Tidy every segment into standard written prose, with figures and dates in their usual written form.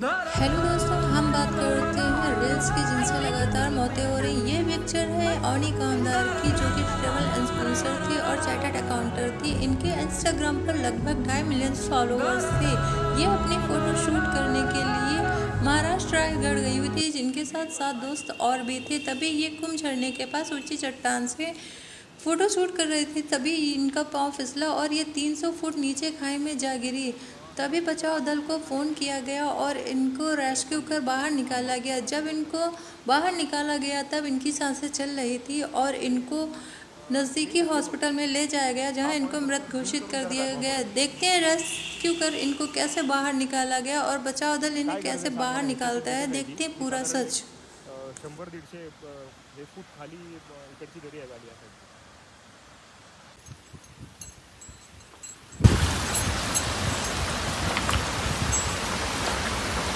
Hello दोस्तों, हम बात करते हैं रील्स की जिनसे लगातार मौतें हो रही। ये पिक्चर है ओनी कामदार की, जो कि ट्रैवल इन्फ्लुएंसर थी और चार्टर्ड अकाउंटेंट थी। इनके इंस्टाग्राम पर लगभग 2.5 मिलियन फॉलोअर्स थे। ये अपनी फ़ोटो शूट करने के लिए महाराष्ट्र रायगढ़ गई हुई थी, जिनके साथ 7 दोस्त और भी थे। तभी ये कुंभ झरने के पास ऊंची चट्टान से फ़ोटो शूट कर रही थी। तभी इनका पाँव फिसला और ये 300 फुट नीचे खाई में जा गिरी। तभी बचाव दल को फ़ोन किया गया और इनको रेस्क्यू कर बाहर निकाला गया। जब इनको बाहर निकाला गया तब इनकी सांसें चल रही थी और इनको नज़दीकी हॉस्पिटल में ले जाया गया, जहां इनको मृत घोषित कर दिया गया। देखते हैं रेस्क्यू कर इनको कैसे बाहर निकाला गया और बचाव दल इन्हें कैसे बाहर निकालता है। देखते हैं पूरा सच। 100-150 फूट खाली इकडची दरी आहे गाडी आहे।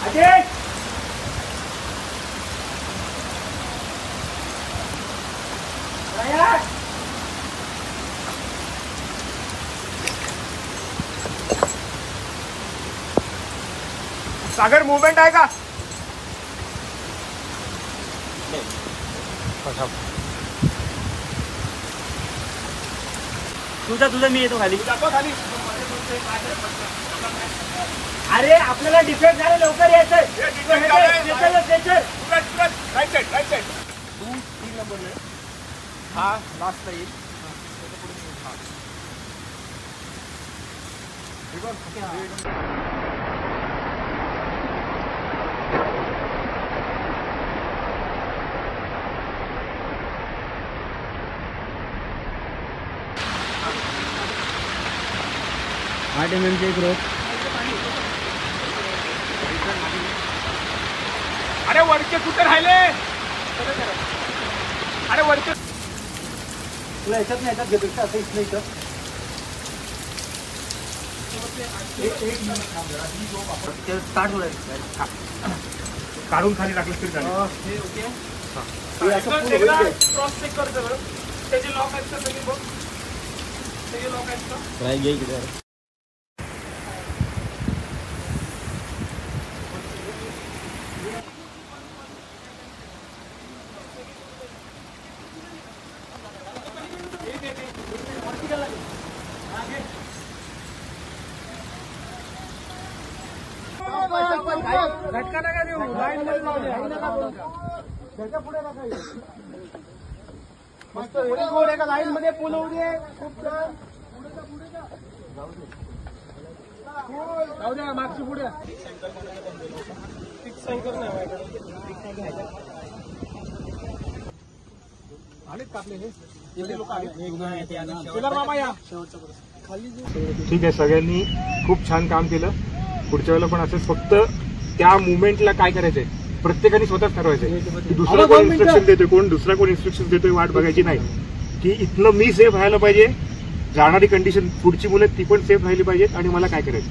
अजय सागर मूवमेंट आहे का? तुझं मी येतो खाली। अरे आपल्याला डिफेक्ट झाले, लवकर यायचंय। राईट साइड 2-3 नंबर आहे हा, लास्ट येईल। आठ mm एक रोप। अरे वरचे कुठे राहिले? अरे वरचे तुला याच्यात नाही, याच्यात घेतो असं इथलं इथं स्टार्ट होईल। काढून खाली टाकलं तरी चालेल। क्रॉस चेक कर सगळं, त्याचे लॉक आहेत का सगळे बघ, त्याचे लॉक आहेत का? ट्राय घे इकडे। झटका नका देऊ, लाईन मध्ये जाऊ द्या। त्याच्या पुढे नका मस्त गोड एका लाईन मध्ये पूल होऊ दे। खूप छान, जाऊ द्या मागची पुढे। आलेत का आपले हे लोक आले? मामा या ठीक आहे। सगळ्यांनी खूप छान काम केलं। पुढच्या वेळेला पण असंच, फक्त त्या मुवमेंटला काय करायचंय प्रत्येकाने स्वतःच ठरवायचंय की दुसरा कोण इन्स्ट्रक्शन देतोय, दुसरा कोण इन्स्ट्रक्शन देतोय वाट बघायची नाही। की इथलं मी सेफ राहायला पाहिजे, जाणारी कंडिशन पुढची मुलं ती पण सेफ राहिली पाहिजेत आणि मला काय करायचं।